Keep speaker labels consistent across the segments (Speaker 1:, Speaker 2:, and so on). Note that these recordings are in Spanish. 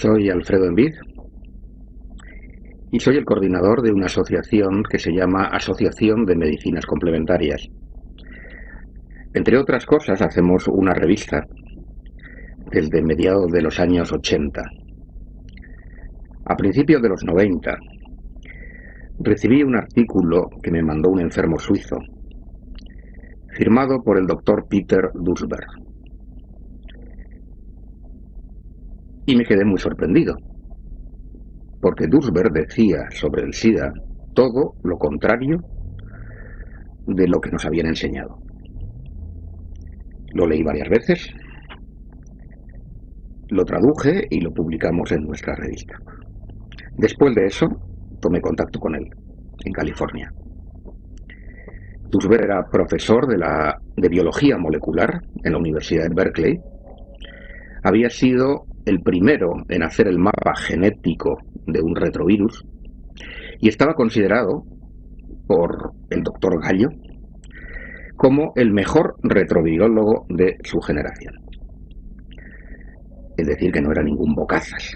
Speaker 1: Soy Alfredo Envid y soy el coordinador de una asociación que se llama Asociación de Medicinas Complementarias. Entre otras cosas, hacemos una revista desde mediados de los años 80. A principios de los 90 recibí un artículo que me mandó un enfermo suizo, firmado por el doctor Peter Duesberg. Y me quedé muy sorprendido, porque Duesberg decía sobre el SIDA todo lo contrario de lo que nos habían enseñado. Lo leí varias veces, lo traduje y lo publicamos en nuestra revista. Después de eso, tomé contacto con él, en California. Duesberg era profesor de biología molecular en la Universidad de Berkeley. Había sido el primero en hacer el mapa genético de un retrovirus y estaba considerado por el doctor Gallo como el mejor retrovirólogo de su generación. Es decir, que no era ningún bocazas.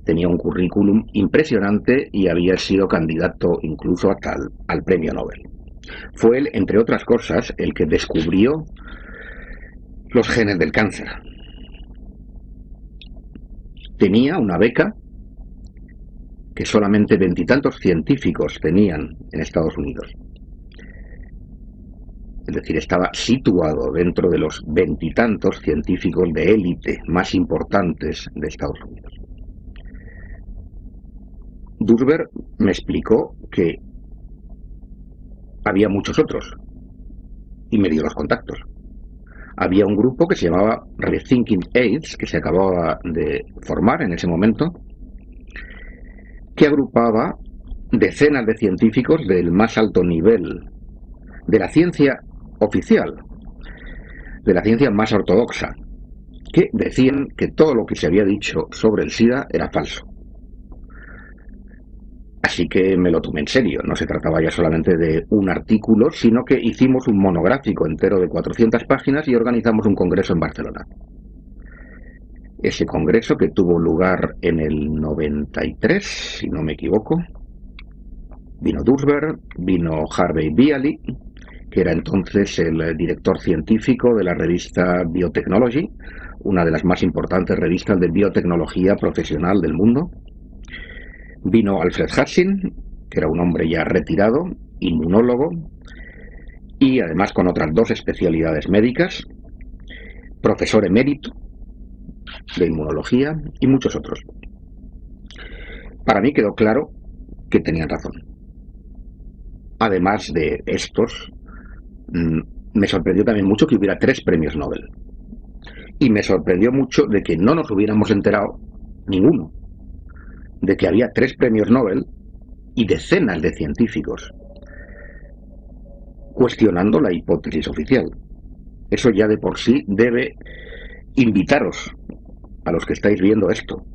Speaker 1: Tenía un currículum impresionante y había sido candidato incluso hasta al premio Nobel. Fue él, entre otras cosas, el que descubrió los genes del cáncer. Tenía una beca que solamente veintitantos científicos tenían en Estados Unidos. Es decir, estaba situado dentro de los veintitantos científicos de élite más importantes de Estados Unidos. Duesberg me explicó que había muchos otros y me dio los contactos. Había un grupo que se llamaba Rethinking AIDS, que se acababa de formar en ese momento, que agrupaba decenas de científicos del más alto nivel de la ciencia oficial, de la ciencia más ortodoxa, que decían que todo lo que se había dicho sobre el SIDA era falso. Así que me lo tomé en serio. No se trataba ya solamente de un artículo, sino que hicimos un monográfico entero de 400 páginas y organizamos un congreso en Barcelona. Ese congreso, que tuvo lugar en el 93, si no me equivoco, vino Duesberg, vino Harvey Bialy, que era entonces el director científico de la revista Biotechnology, una de las más importantes revistas de biotecnología profesional del mundo. Vino Alfred Hassin, que era un hombre ya retirado, inmunólogo, y además con otras dos especialidades médicas, profesor emérito de inmunología y muchos otros. Para mí quedó claro que tenían razón. Además de estos, me sorprendió también mucho que hubiera 3 premios Nobel. Y me sorprendió mucho de que no nos hubiéramos enterado ninguno de que había 3 premios Nobel y decenas de científicos cuestionando la hipótesis oficial. Eso ya de por sí debe invitaros, a los que estáis viendo esto,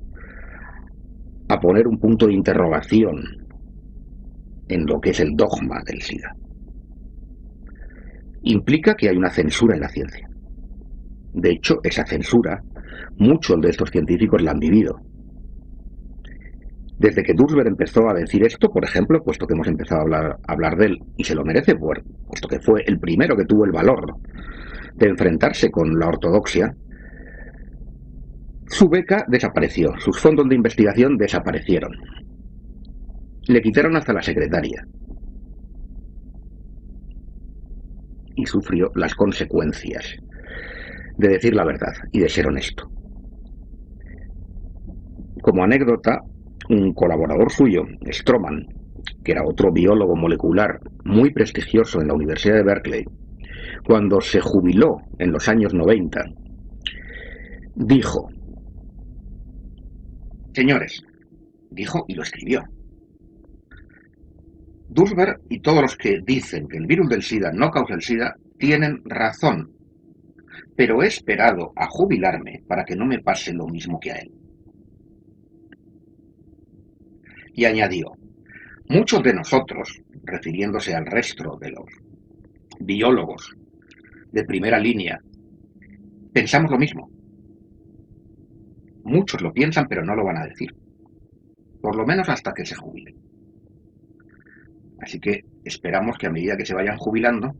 Speaker 1: a poner un punto de interrogación en lo que es el dogma del SIDA. Implica que hay una censura en la ciencia. De hecho, esa censura, muchos de estos científicos la han vivido. Desde que Duesberg empezó a decir esto, por ejemplo, puesto que hemos empezado a hablar de él, y se lo merece, puesto que fue el primero que tuvo el valor de enfrentarse con la ortodoxia, su beca desapareció, sus fondos de investigación desaparecieron. Le quitaron hasta la secretaria. Y sufrió las consecuencias de decir la verdad y de ser honesto. Como anécdota, un colaborador suyo, Stroman, que era otro biólogo molecular muy prestigioso en la Universidad de Berkeley, cuando se jubiló en los años 90, dijo: señores, dijo y lo escribió, Duesberg y todos los que dicen que el virus del SIDA no causa el SIDA tienen razón, pero he esperado a jubilarme para que no me pase lo mismo que a él. Y añadió: muchos de nosotros, refiriéndose al resto de los biólogos de primera línea, pensamos lo mismo. Muchos lo piensan, pero no lo van a decir. Por lo menos hasta que se jubilen. Así que esperamos que a medida que se vayan jubilando,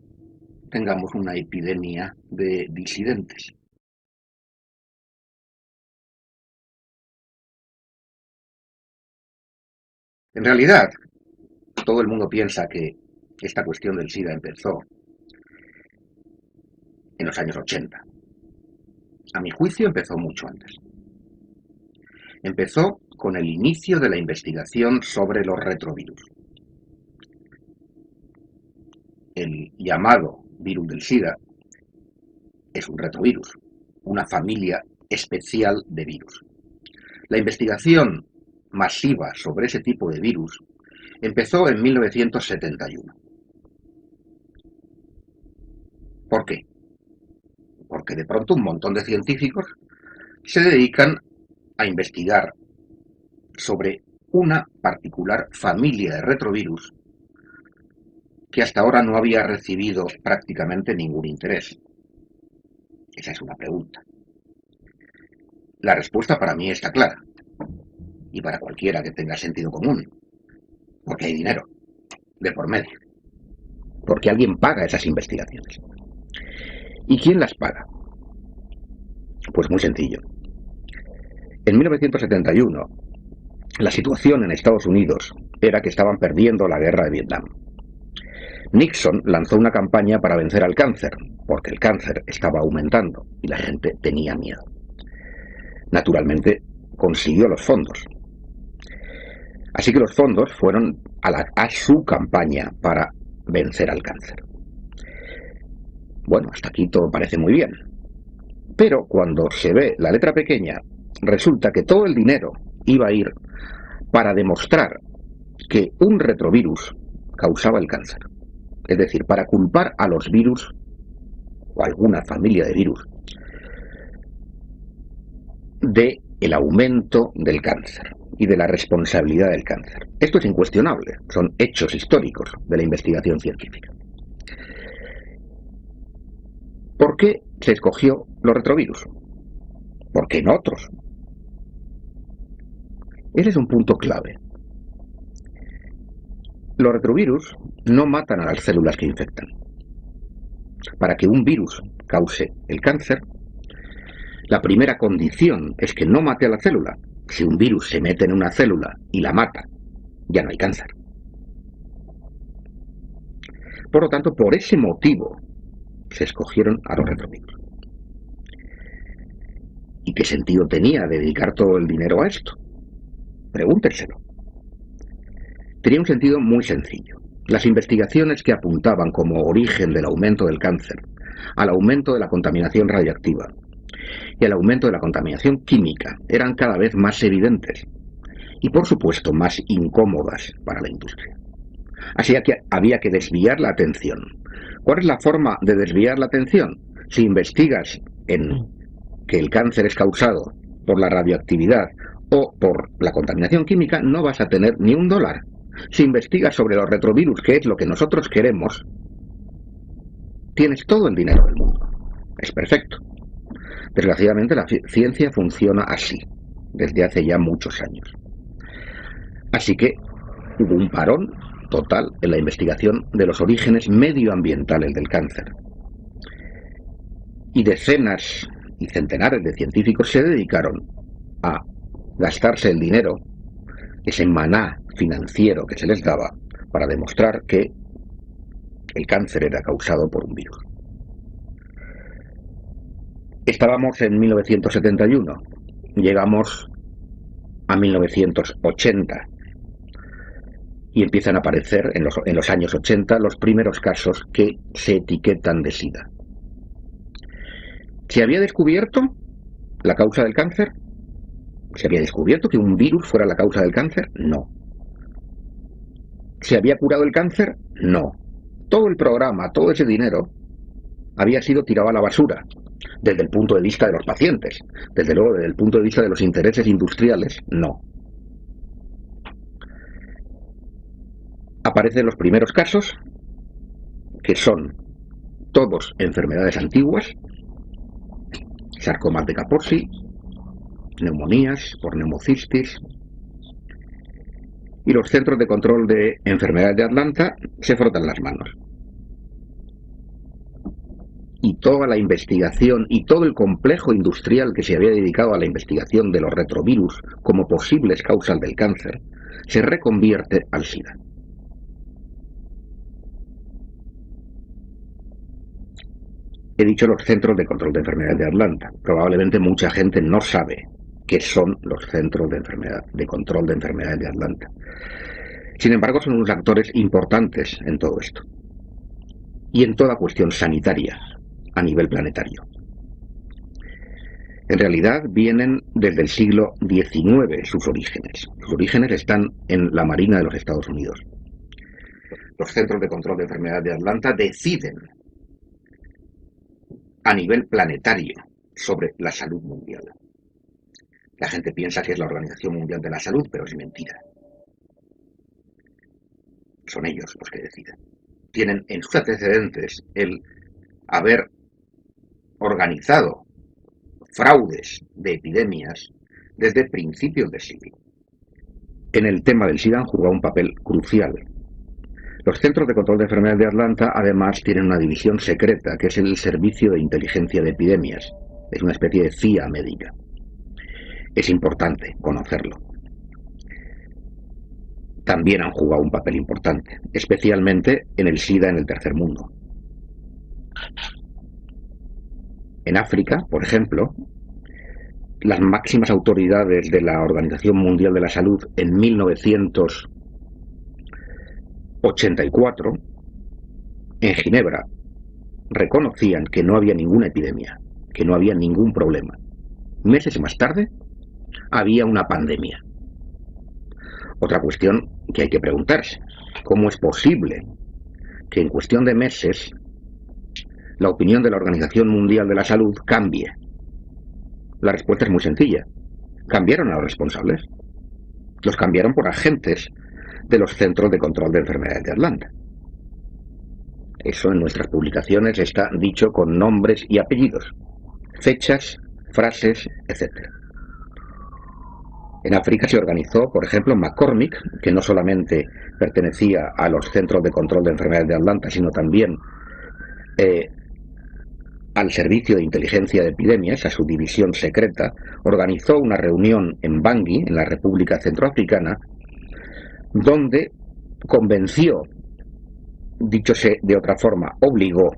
Speaker 1: tengamos una epidemia de disidentes. En realidad, todo el mundo piensa que esta cuestión del SIDA empezó en los años 80. A mi juicio empezó mucho antes. Empezó con el inicio de la investigación sobre los retrovirus. El llamado virus del SIDA es un retrovirus, una familia especial de virus. La investigación masiva sobre ese tipo de virus empezó en 1971. ¿Por qué? Porque de pronto un montón de científicos se dedican a investigar sobre una particular familia de retrovirus que hasta ahora no había recibido prácticamente ningún interés. Esa es una pregunta. La respuesta para mí está clara, y para cualquiera que tenga sentido común, porque hay dinero de por medio, porque alguien paga esas investigaciones. ¿Y quién las paga? Pues muy sencillo. En 1971, la situación en Estados Unidos era que estaban perdiendo la guerra de Vietnam. Nixon lanzó una campaña para vencer al cáncer, porque el cáncer estaba aumentando y la gente tenía miedo. Naturalmente, consiguió los fondos. Así que los fondos fueron a su campaña para vencer al cáncer. Bueno, hasta aquí todo parece muy bien. Pero cuando se ve la letra pequeña, resulta que todo el dinero iba a ir para demostrar que un retrovirus causaba el cáncer. Es decir, para culpar a los virus o a alguna familia de virus de el aumento del cáncer y de la responsabilidad del cáncer. Esto es incuestionable, son hechos históricos de la investigación científica. ¿Por qué se escogió los retrovirus? ¿Por qué no otros? Ese es un punto clave. Los retrovirus no matan a las células que infectan. Para que un virus cause el cáncer, la primera condición es que no mate a la célula. Si un virus se mete en una célula y la mata, ya no hay cáncer. Por lo tanto, por ese motivo se escogieron a los retrovirus. ¿Y qué sentido tenía dedicar todo el dinero a esto? Pregúntenselo. Tenía un sentido muy sencillo. Las investigaciones que apuntaban como origen del aumento del cáncer al aumento de la contaminación radiactiva y al aumento de la contaminación química eran cada vez más evidentes y, por supuesto, más incómodas para la industria. Así que había que desviar la atención. ¿Cuál es la forma de desviar la atención? Si investigas en que el cáncer es causado por la radioactividad o por la contaminación química, no vas a tener ni un dólar. Si investigas sobre los retrovirus, que es lo que nosotros queremos, tienes todo el dinero del mundo. Es perfecto. Desgraciadamente la ciencia funciona así, desde hace ya muchos años. Así que hubo un parón total en la investigación de los orígenes medioambientales del cáncer. Y decenas y centenares de científicos se dedicaron a gastarse el dinero, ese maná financiero que se les daba, para demostrar que el cáncer era causado por un virus. Estábamos en 1971, llegamos a 1980 y empiezan a aparecer en los años 80 los primeros casos que se etiquetan de SIDA. ¿Se había descubierto la causa del cáncer? ¿Se había descubierto que un virus fuera la causa del cáncer? No. ¿Se había curado el cáncer? No. Todo el programa, todo ese dinero, había sido tirado a la basura, desde el punto de vista de los pacientes. Desde luego, desde el punto de vista de los intereses industriales, no. Aparecen los primeros casos, que son todos enfermedades antiguas, sarcomas de Kaposi, neumonías, por neumocistis. Y los centros de control de enfermedades de Atlanta se frotan las manos. Y toda la investigación y todo el complejo industrial que se había dedicado a la investigación de los retrovirus como posibles causas del cáncer se reconvierte al SIDA. He dicho los centros de control de enfermedades de Atlanta. Probablemente mucha gente no sabe qué son los centros de control de enfermedades de Atlanta. Sin embargo, son unos actores importantes en todo esto y en toda cuestión sanitaria a nivel planetario. En realidad vienen desde el siglo XIX sus orígenes. Sus orígenes están en la Marina de los Estados Unidos. Los centros de control de enfermedades de Atlanta deciden a nivel planetario sobre la salud mundial. La gente piensa que es la Organización Mundial de la Salud, pero es mentira. Son ellos los que deciden. Tienen en sus antecedentes el haber organizado fraudes de epidemias desde principios del siglo. En el tema del SIDA han jugado un papel crucial. Los Centros de Control de Enfermedades de Atlanta además tienen una división secreta que es el Servicio de Inteligencia de Epidemias. Es una especie de CIA médica. Es importante conocerlo. También han jugado un papel importante, especialmente en el SIDA en el tercer mundo. En África, por ejemplo, las máximas autoridades de la Organización Mundial de la Salud en 1984, en Ginebra, reconocían que no había ninguna epidemia, que no había ningún problema. Meses más tarde, había una pandemia. Otra cuestión que hay que preguntarse: ¿cómo es posible que en cuestión de meses la opinión de la Organización Mundial de la Salud cambie? La respuesta es muy sencilla. Cambiaron a los responsables. Los cambiaron por agentes de los Centros de Control de Enfermedades de Atlanta. Eso en nuestras publicaciones está dicho con nombres y apellidos, fechas, frases, etc. En África se organizó, por ejemplo, McCormick, que no solamente pertenecía a los Centros de Control de Enfermedades de Atlanta, sino también al Servicio de Inteligencia de Epidemias, a su división secreta, organizó una reunión en Bangui, en la República Centroafricana, donde convenció, díchose de otra forma, obligó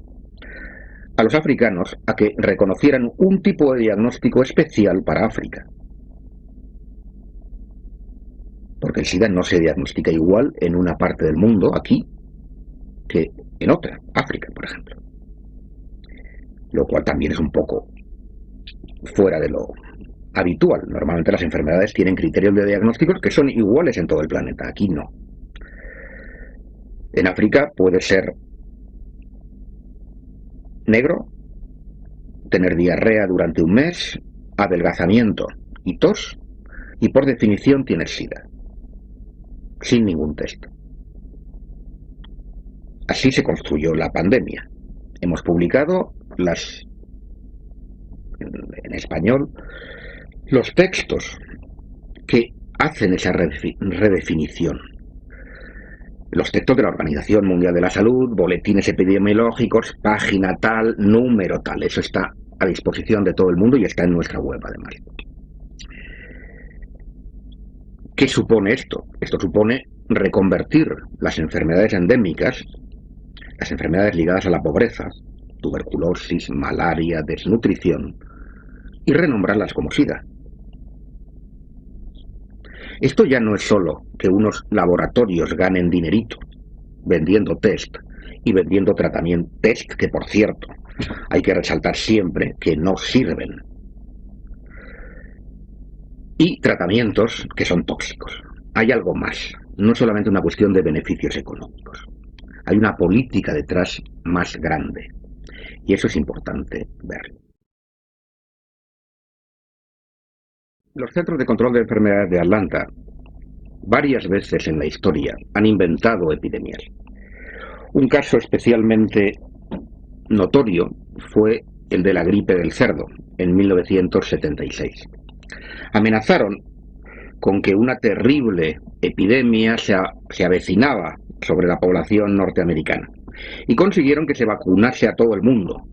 Speaker 1: a los africanos a que reconocieran un tipo de diagnóstico especial para África. Porque el SIDA no se diagnostica igual en una parte del mundo, aquí, que en otra, África, por ejemplo. Lo cual también es un poco fuera de lo habitual. Normalmente las enfermedades tienen criterios de diagnósticos que son iguales en todo el planeta, aquí no. En África puede ser negro, tener diarrea durante un mes, adelgazamiento y tos, y por definición tienes SIDA, sin ningún test. Así se construyó la pandemia. Hemos publicado en español los textos que hacen esa redefinición. Los textos de la Organización Mundial de la Salud, boletines epidemiológicos, página tal, número tal. Eso está a disposición de todo el mundo y está en nuestra web, además. ¿Qué supone esto? Esto supone reconvertir las enfermedades endémicas, las enfermedades ligadas a la pobreza, tuberculosis, malaria, desnutrición, y renombrarlas como SIDA. Esto ya no es solo que unos laboratorios ganen dinerito vendiendo test y vendiendo tratamiento, test que por cierto hay que resaltar siempre que no sirven, y tratamientos que son tóxicos. Hay algo más, no es solamente una cuestión de beneficios económicos, hay una política detrás más grande, y eso es importante verlo. Los Centros de Control de Enfermedades de Atlanta varias veces en la historia han inventado epidemias. Un caso especialmente notorio fue el de la gripe del cerdo en 1976. Amenazaron con que una terrible epidemia se avecinaba sobre la población norteamericana y consiguieron que se vacunase a todo el mundo,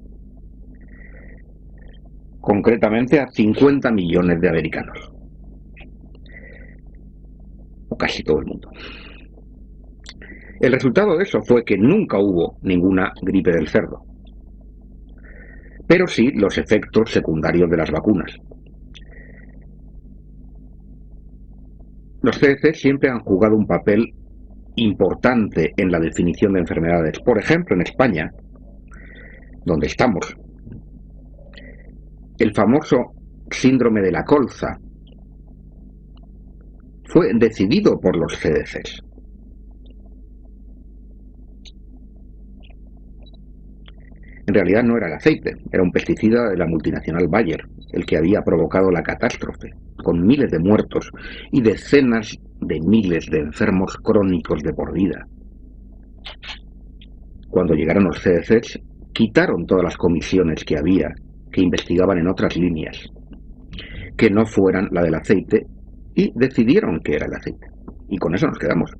Speaker 1: concretamente a 50 millones de americanos, o casi todo el mundo. El resultado de eso fue que nunca hubo ninguna gripe del cerdo, pero sí los efectos secundarios de las vacunas. Los CDC siempre han jugado un papel importante en la definición de enfermedades. Por ejemplo, en España, donde estamos, el famoso síndrome de la colza fue decidido por los CDCs. En realidad no era el aceite, era un pesticida de la multinacional Bayer, el que había provocado la catástrofe, con miles de muertos y decenas de miles de enfermos crónicos de por vida. Cuando llegaron los CDCs, quitaron todas las comisiones que había, que investigaban en otras líneas, que no fueran la del aceite, y decidieron que era el aceite. Y con eso nos quedamos.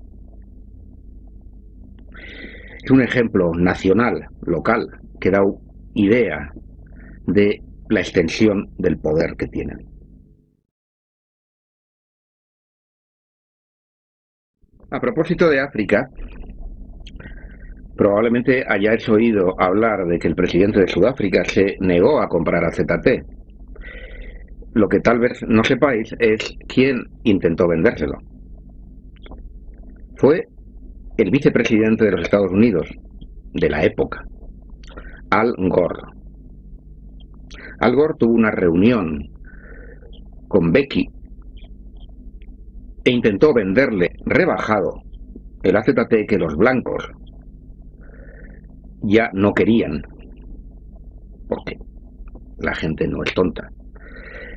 Speaker 1: Es un ejemplo nacional, local, que da idea de la extensión del poder que tienen. A propósito de África, probablemente hayáis oído hablar de que el presidente de Sudáfrica se negó a comprar AZT. Lo que tal vez no sepáis es quién intentó vendérselo. Fue el vicepresidente de los Estados Unidos, de la época, Al Gore. Al Gore tuvo una reunión con Becky e intentó venderle rebajado el AZT que los blancos ya no querían, porque la gente no es tonta.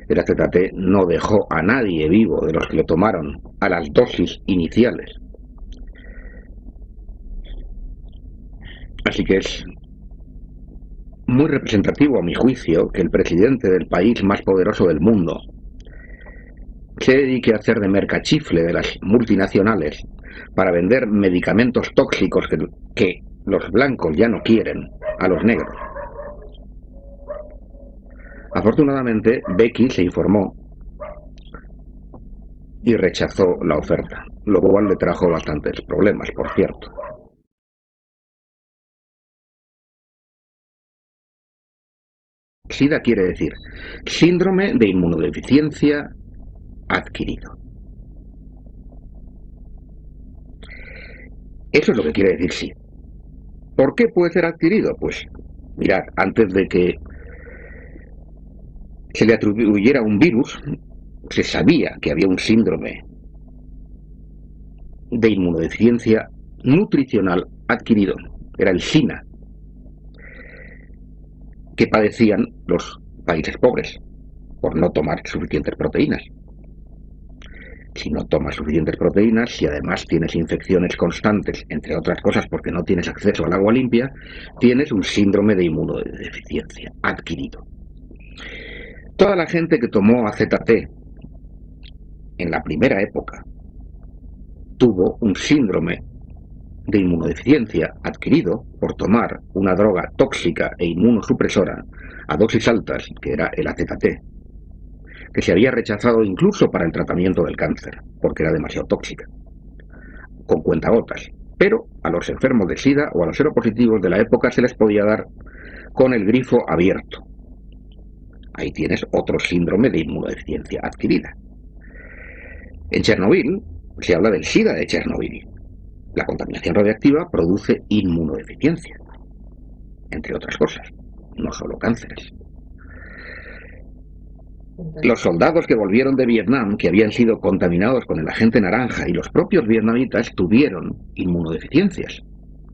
Speaker 1: El AZT no dejó a nadie vivo de los que lo tomaron a las dosis iniciales. Así que es muy representativo, a mi juicio, que el presidente del país más poderoso del mundo se dedique a hacer de mercachifle de las multinacionales para vender medicamentos tóxicos que los blancos ya no quieren a los negros. Afortunadamente, Becky se informó y rechazó la oferta, lo cual le trajo bastantes problemas, por cierto. SIDA quiere decir síndrome de inmunodeficiencia adquirido. Eso es lo que quiere decir SIDA. ¿Por qué puede ser adquirido? Pues mirad, antes de que se le atribuyera un virus, se sabía que había un síndrome de inmunodeficiencia nutricional adquirido. Era el SINA, que padecían los países pobres por no tomar suficientes proteínas. Si no tomas suficientes proteínas, si además tienes infecciones constantes, entre otras cosas porque no tienes acceso al agua limpia, tienes un síndrome de inmunodeficiencia adquirido. Toda la gente que tomó AZT en la primera época tuvo un síndrome de inmunodeficiencia adquirido por tomar una droga tóxica e inmunosupresora a dosis altas, que era el AZT, que se había rechazado incluso para el tratamiento del cáncer, porque era demasiado tóxica, con cuentagotas. Pero a los enfermos de SIDA o a los seropositivos de la época se les podía dar con el grifo abierto. Ahí tienes otro síndrome de inmunodeficiencia adquirida. En Chernobyl se habla del SIDA de Chernobyl. La contaminación radiactiva produce inmunodeficiencia, entre otras cosas, no solo cánceres. Los soldados que volvieron de Vietnam, que habían sido contaminados con el agente naranja, y los propios vietnamitas tuvieron inmunodeficiencias,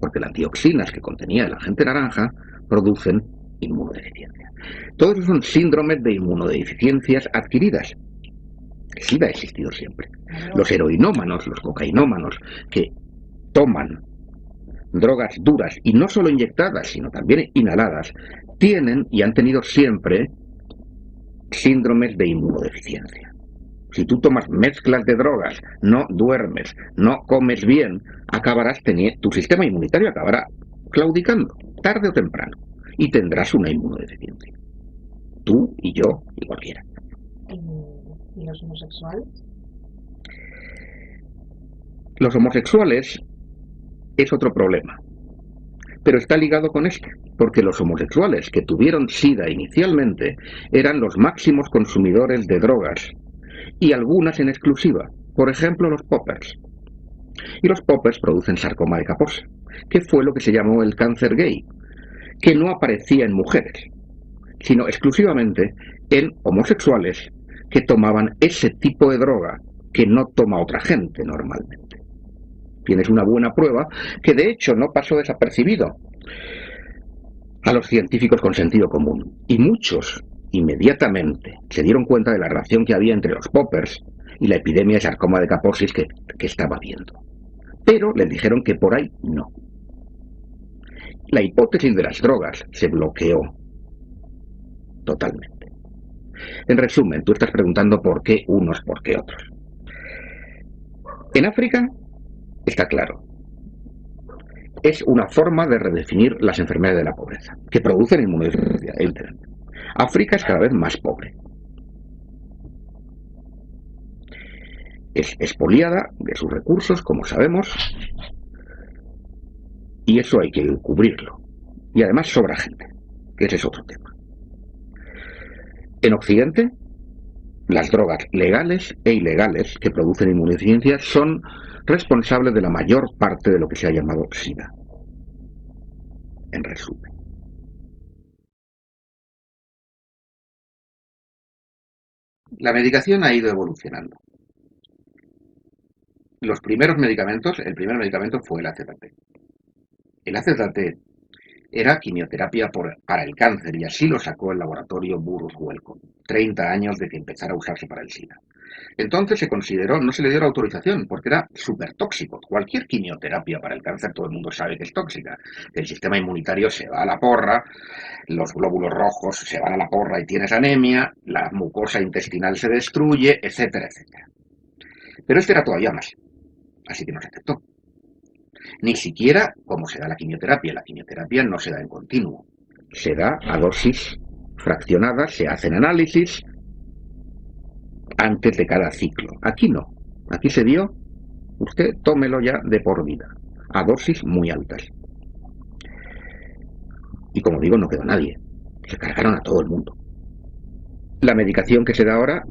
Speaker 1: porque las dioxinas que contenía el agente naranja producen inmunodeficiencia. Todos esos son síndromes de inmunodeficiencias adquiridas. El SIDA ha existido siempre. Los heroinómanos, los cocainómanos, que toman drogas duras, y no solo inyectadas, sino también inhaladas, tienen y han tenido siempre síndromes de inmunodeficiencia. Si tú tomas mezclas de drogas, no duermes, no comes bien, tu sistema inmunitario acabará claudicando, tarde o temprano, y tendrás una inmunodeficiencia. Tú y yo y cualquiera.
Speaker 2: ¿Y los homosexuales?
Speaker 1: Los homosexuales es otro problema, pero está ligado con esto, porque los homosexuales que tuvieron SIDA inicialmente eran los máximos consumidores de drogas, y algunas en exclusiva, por ejemplo los poppers. Y los poppers producen sarcoma de Kaposi, que fue lo que se llamó el cáncer gay, que no aparecía en mujeres, sino exclusivamente en homosexuales que tomaban ese tipo de droga que no toma otra gente normalmente. Tienes una buena prueba que de hecho no pasó desapercibido a los científicos con sentido común, y muchos inmediatamente se dieron cuenta de la relación que había entre los poppers y la epidemia de sarcoma de Kaposi que estaba habiendo. Pero les dijeron que por ahí no. La hipótesis de las drogas se bloqueó totalmente. En resumen, tú estás preguntando por qué unos, por qué otros. En África está claro. Es una forma de redefinir las enfermedades de la pobreza, que producen inmunodeficiencia, evidentemente. África es cada vez más pobre. Es expoliada de sus recursos, como sabemos, y eso hay que cubrirlo. Y además sobra gente, que ese es otro tema. En Occidente, las drogas legales e ilegales que producen inmunodeficiencia son responsables de la mayor parte de lo que se ha llamado SIDA. En resumen. La medicación ha ido evolucionando. Los primeros medicamentos, el primer medicamento fue el AZT. El AZT era quimioterapia para el cáncer y así lo sacó el laboratorio Burroughs Wellcome, 30 años de que empezara a usarse para el SIDA. Entonces se consideró, no se le dio la autorización porque era súper tóxico. Cualquier quimioterapia para el cáncer todo el mundo sabe que es tóxica. El sistema inmunitario se va a la porra, los glóbulos rojos se van a la porra y tienes anemia, la mucosa intestinal se destruye, etcétera, etcétera. Pero este era todavía más, así que no se aceptó. Ni siquiera como se da la quimioterapia no se da en continuo, se da a dosis fraccionadas, se hacen análisis antes de cada ciclo. Aquí no, aquí se dio, usted tómelo ya de por vida, a dosis muy altas. Y como digo, no quedó nadie, se cargaron a todo el mundo. La medicación que se da ahora,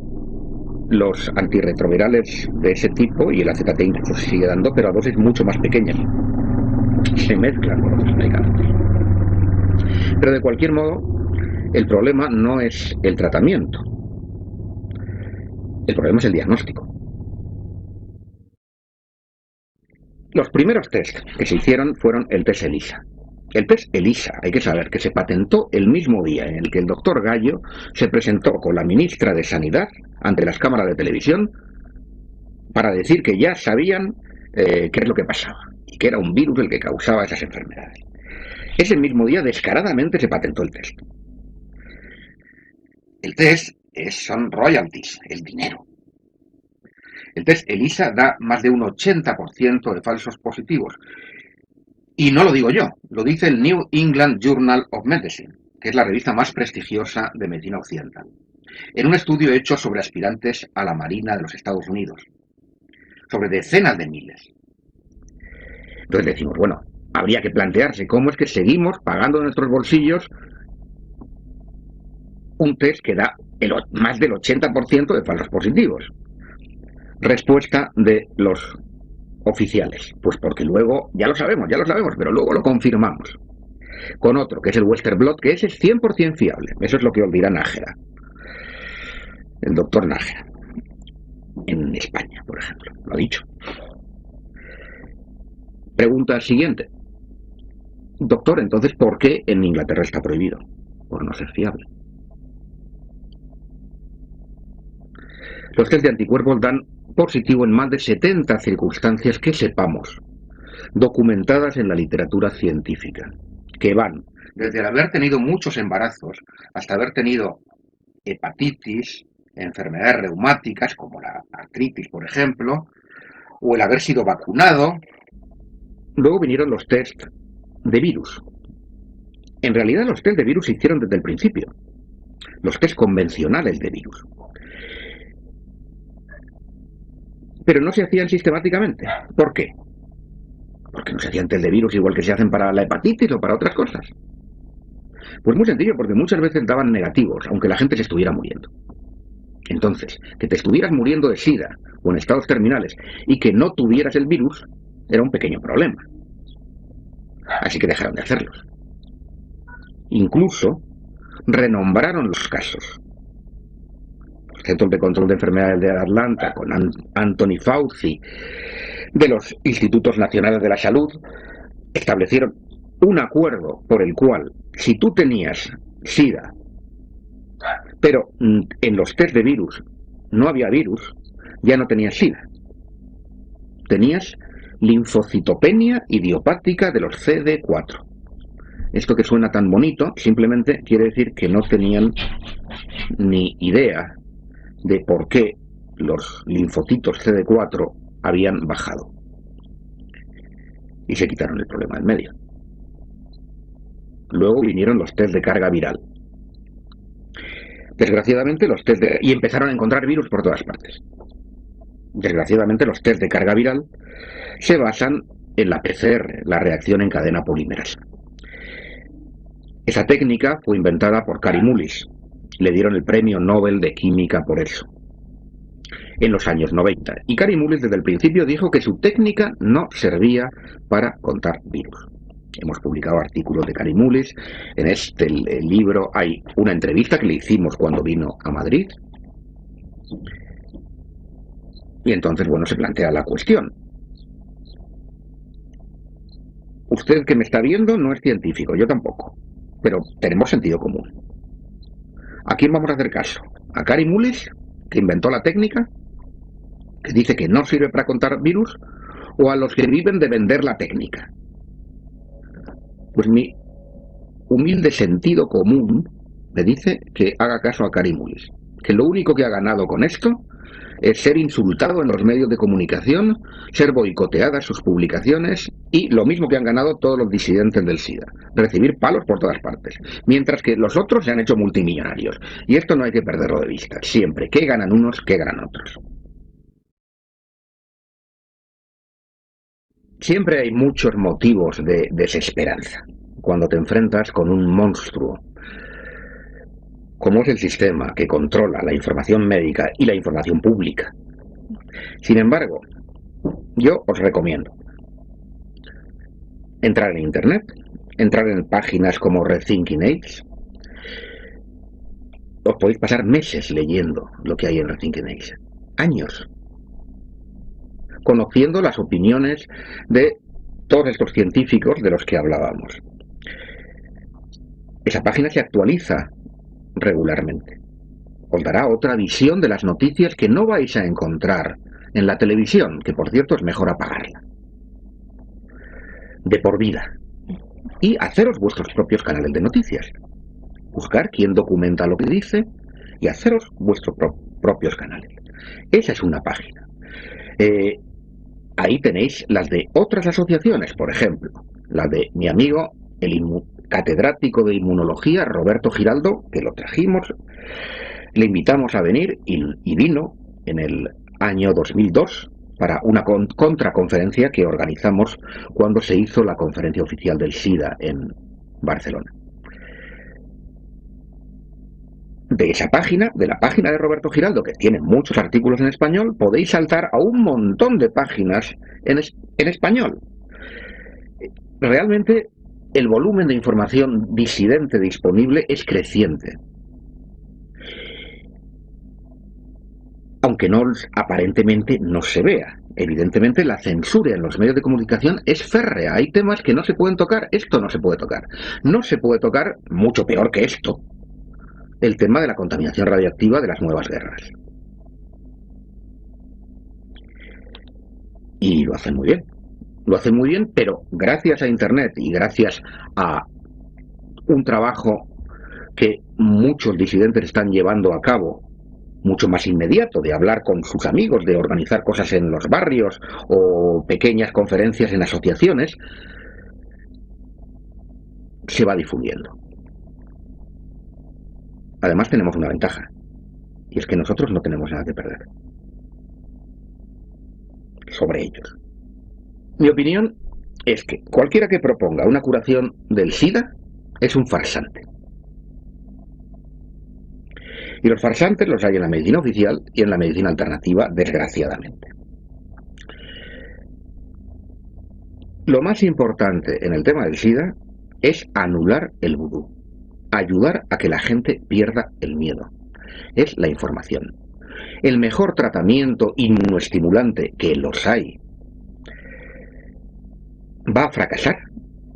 Speaker 1: los antirretrovirales de ese tipo y el AZT incluso se sigue dando, pero a dosis mucho más pequeñas. Se mezclan con otros medicamentos. Pero de cualquier modo, el problema no es el tratamiento. El problema es el diagnóstico. Los primeros test que se hicieron fueron el test ELISA. El test ELISA, hay que saber que se patentó el mismo día en el que el doctor Gallo se presentó con la ministra de Sanidad ante las cámaras de televisión para decir que ya sabían qué es lo que pasaba y que era un virus el que causaba esas enfermedades. Ese mismo día descaradamente se patentó el test. El test son royalties, el dinero. El test ELISA da más de un 80% de falsos positivos. Y no lo digo yo, lo dice el New England Journal of Medicine, que es la revista más prestigiosa de medicina occidental, en un estudio hecho sobre aspirantes a la Marina de los Estados Unidos, sobre decenas de miles. Entonces decimos, bueno, habría que plantearse cómo es que seguimos pagando de nuestros bolsillos un test que da más del 80% de falsos positivos. Respuesta de los oficiales, pues porque luego, ya lo sabemos, pero luego lo confirmamos con otro, que es el Western Blot, que ese es 100% fiable. Eso es lo que os dirá Nájera, el doctor Nájera, en España, por ejemplo, lo ha dicho. Pregunta siguiente. Doctor, entonces, ¿por qué en Inglaterra está prohibido? Por no ser fiable. Los test de anticuerpos dan positivo en más de 70 circunstancias que sepamos, documentadas en la literatura científica, que van desde el haber tenido muchos embarazos hasta haber tenido hepatitis, enfermedades reumáticas como la artritis, por ejemplo, o el haber sido vacunado. Luego vinieron los test de virus. En realidad los test de virus se hicieron desde el principio, los test convencionales de virus. Pero no se hacían sistemáticamente. ¿Por qué? Porque no se hacían test de virus igual que se hacen para la hepatitis o para otras cosas. Pues muy sencillo, porque muchas veces daban negativos, aunque la gente se estuviera muriendo. Entonces, que te estuvieras muriendo de SIDA o en estados terminales y que no tuvieras el virus era un pequeño problema. Así que dejaron de hacerlos. Incluso renombraron los casos. Los Centros de Control de Enfermedades de Atlanta, con Anthony Fauci, de los Institutos Nacionales de la Salud, establecieron un acuerdo por el cual, si tú tenías SIDA, pero en los test de virus no había virus, ya no tenías SIDA. Tenías linfocitopenia idiopática de los CD4. Esto que suena tan bonito simplemente quiere decir que no tenían ni idea de por qué los linfocitos CD4 habían bajado. Y se quitaron el problema del medio. Luego vinieron los test de carga viral. Desgraciadamente y empezaron a encontrar virus por todas partes. Desgraciadamente los test de carga viral se basan en la PCR, la reacción en cadena polimerasa. Esa técnica fue inventada por Kary Mullis. Le dieron el premio Nobel de Química por eso, en los años 90. Y Kary Mullis desde el principio dijo que su técnica no servía para contar virus. Hemos publicado artículos de Kary Mullis. En este libro hay una entrevista que le hicimos cuando vino a Madrid. Y entonces, bueno, se plantea la cuestión. Usted que me está viendo no es científico, yo tampoco, pero tenemos sentido común. ¿A quién vamos a hacer caso? ¿A Kary Mullis, que inventó la técnica, que dice que no sirve para contar virus, o a los que viven de vender la técnica? Pues mi humilde sentido común me dice que haga caso a Kary Mullis, que lo único que ha ganado con esto es ser insultado en los medios de comunicación, ser boicoteadas sus publicaciones y lo mismo que han ganado todos los disidentes del SIDA, recibir palos por todas partes, mientras que los otros se han hecho multimillonarios. Y esto no hay que perderlo de vista, siempre. ¿Qué ganan unos, qué ganan otros? Siempre hay muchos motivos de desesperanza cuando te enfrentas con un monstruo como es el sistema que controla la información médica y la información pública. Sin embargo, yo os recomiendo entrar en Internet, entrar en páginas como Rethinking AIDS. Os podéis pasar meses leyendo lo que hay en Rethinking AIDS, años, conociendo las opiniones de todos estos científicos de los que hablábamos. Esa página se actualiza regularmente. Os dará otra visión de las noticias que no vais a encontrar en la televisión, que por cierto es mejor apagarla. De por vida. Y haceros vuestros propios canales de noticias. Buscar quién documenta lo que dice y haceros vuestros propios canales. Esa es una página. Ahí tenéis las de otras asociaciones, por ejemplo, la de mi amigo, el catedrático de inmunología, Roberto Giraldo, que lo trajimos, le invitamos a venir y vino en el año 2002 para una contraconferencia que organizamos cuando se hizo la conferencia oficial del SIDA en Barcelona. De esa página, de la página de Roberto Giraldo, que tiene muchos artículos en español, podéis saltar a un montón de páginas en español. Realmente el volumen de información disidente disponible es creciente. Aunque aparentemente no se vea. Evidentemente la censura en los medios de comunicación es férrea. Hay temas que no se pueden tocar. Esto no se puede tocar. No se puede tocar, mucho peor que esto, el tema de la contaminación radiactiva de las nuevas guerras. Y lo hacen muy bien. Lo hacen muy bien, pero gracias a Internet y gracias a un trabajo que muchos disidentes están llevando a cabo, mucho más inmediato, de hablar con sus amigos, de organizar cosas en los barrios o pequeñas conferencias en asociaciones, se va difundiendo. Además tenemos una ventaja, y es que nosotros no tenemos nada que perder sobre ellos. Mi opinión es que cualquiera que proponga una curación del SIDA es un farsante. Y los farsantes los hay en la medicina oficial y en la medicina alternativa, desgraciadamente. Lo más importante en el tema del SIDA es anular el vudú, ayudar a que la gente pierda el miedo. Es la información. El mejor tratamiento inmunoestimulante, que los hay, va a fracasar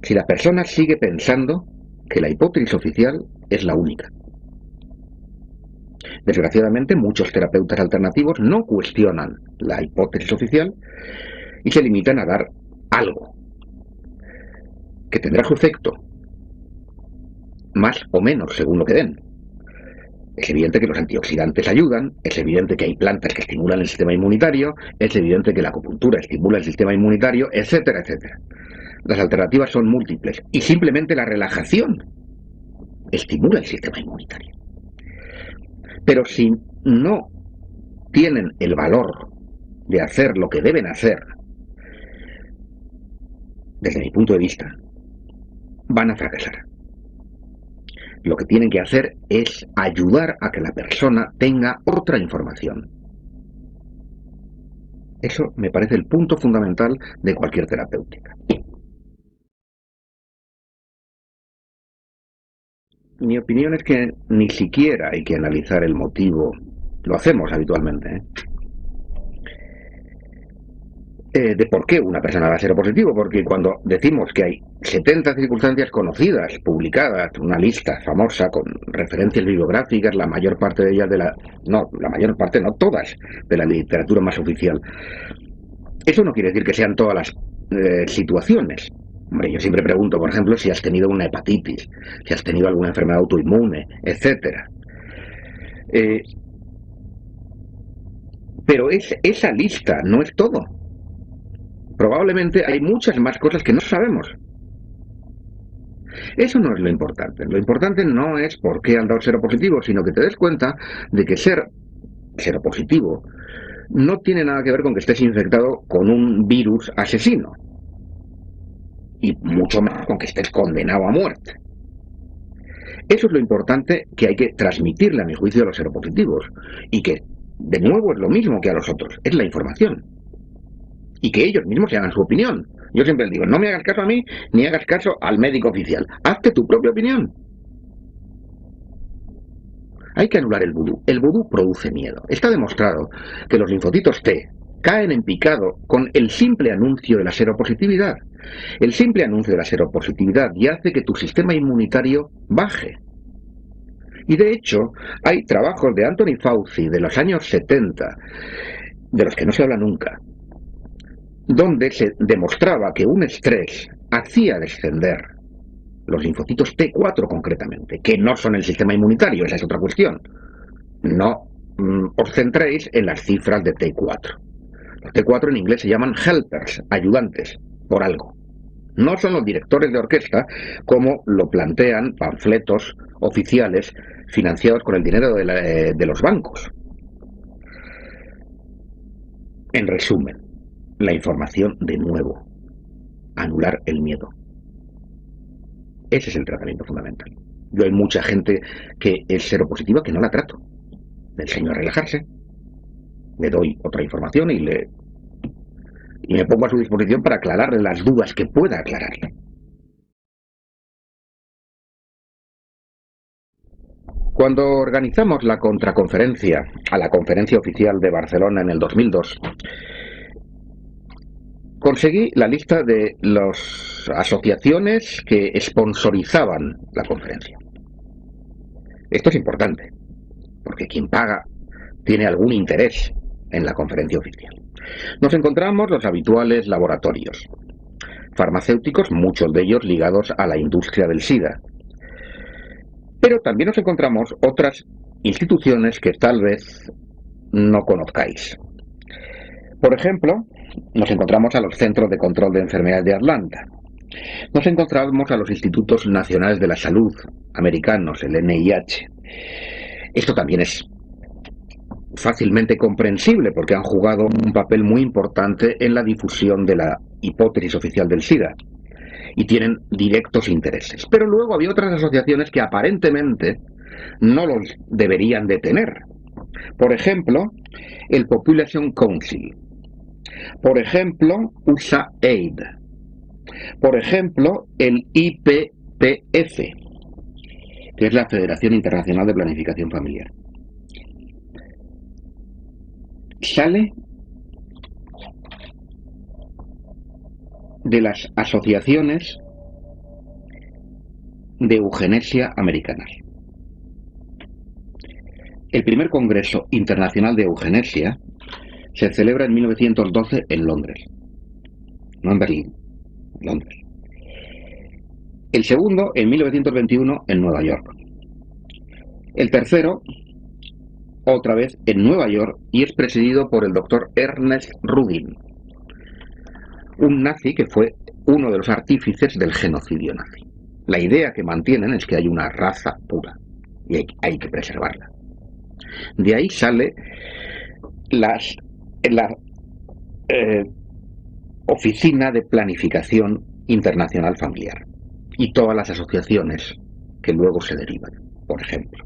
Speaker 1: si la persona sigue pensando que la hipótesis oficial es la única. Desgraciadamente, muchos terapeutas alternativos no cuestionan la hipótesis oficial y se limitan a dar algo que tendrá su efecto, más o menos según lo que den. Es evidente que los antioxidantes ayudan, es evidente que hay plantas que estimulan el sistema inmunitario, es evidente que la acupuntura estimula el sistema inmunitario, etcétera, etcétera. Las alternativas son múltiples y simplemente la relajación estimula el sistema inmunitario. Pero si no tienen el valor de hacer lo que deben hacer, desde mi punto de vista, van a fracasar. Lo que tienen que hacer es ayudar a que la persona tenga otra información. Eso me parece el punto fundamental de cualquier terapéutica. Mi opinión es que ni siquiera hay que analizar el motivo. Lo hacemos habitualmente, de por qué una persona da seropositivo, porque cuando decimos que hay 70 circunstancias conocidas, publicadas, una lista famosa con referencias bibliográficas, la mayor parte de ellas no todas, de la literatura más oficial, eso no quiere decir que sean todas las situaciones. Hombre, yo siempre pregunto, por ejemplo, si has tenido una hepatitis, si has tenido alguna enfermedad autoinmune, etcétera. Pero esa lista no es todo. Probablemente hay muchas más cosas que no sabemos. Eso no es lo importante. Lo importante no es por qué han dado seropositivo, sino que te des cuenta de que ser seropositivo no tiene nada que ver con que estés infectado con un virus asesino. Y mucho más con que estés condenado a muerte. Eso es lo importante que hay que transmitirle, a mi juicio, a los seropositivos. Y que, de nuevo, es lo mismo que a los otros. Es la información. Y que ellos mismos se hagan su opinión. Yo siempre les digo, no me hagas caso a mí, ni hagas caso al médico oficial. Hazte tu propia opinión. Hay que anular el vudú. El vudú produce miedo. Está demostrado que los linfocitos T caen en picado con el simple anuncio de la seropositividad. El simple anuncio de la seropositividad ya hace que tu sistema inmunitario baje. Y de hecho, hay trabajos de Anthony Fauci de los años 70, de los que no se habla nunca, donde se demostraba que un estrés hacía descender los linfocitos T4 concretamente, que no son el sistema inmunitario, esa es otra cuestión. No os centréis en las cifras de T4. Los T4 en inglés se llaman helpers, ayudantes, por algo. No son los directores de orquesta como lo plantean panfletos oficiales financiados con el dinero de los bancos. En resumen, la información de nuevo. Anular el miedo. Ese es el tratamiento fundamental. Yo hay mucha gente que es seropositiva que no la trato. Le enseño a relajarse, le doy otra información y me pongo a su disposición para aclararle las dudas que pueda aclararle. Cuando organizamos la contraconferencia a la conferencia oficial de Barcelona en el 2002, conseguí la lista de las asociaciones que sponsorizaban la conferencia. Esto es importante, porque quien paga tiene algún interés en la conferencia oficial. Nos encontramos los habituales laboratorios farmacéuticos, muchos de ellos ligados a la industria del SIDA. Pero también nos encontramos otras instituciones que tal vez no conozcáis. Por ejemplo, nos encontramos a los Centros de Control de Enfermedades de Atlanta. Nos encontramos a los Institutos Nacionales de la Salud americanos, el NIH. Esto también es fácilmente comprensible porque han jugado un papel muy importante en la difusión de la hipótesis oficial del SIDA y tienen directos intereses. Pero luego había otras asociaciones que aparentemente no los deberían de tener. Por ejemplo, el Population Council. Por ejemplo, USAID. Por ejemplo, el IPPF, que es la Federación Internacional de Planificación Familiar. Sale de las asociaciones de eugenesia americanas. El primer Congreso Internacional de Eugenesia se celebra en 1912 en Londres, no en Berlín, Londres. El segundo en 1921 en Nueva York. El tercero, otra vez en Nueva York, y es presidido por el doctor Ernest Rudin, un nazi que fue uno de los artífices del genocidio nazi. La idea que mantienen es que hay una raza pura y hay que preservarla. De ahí sale la Oficina de Planificación Internacional Familiar y todas las asociaciones que luego se derivan, por ejemplo.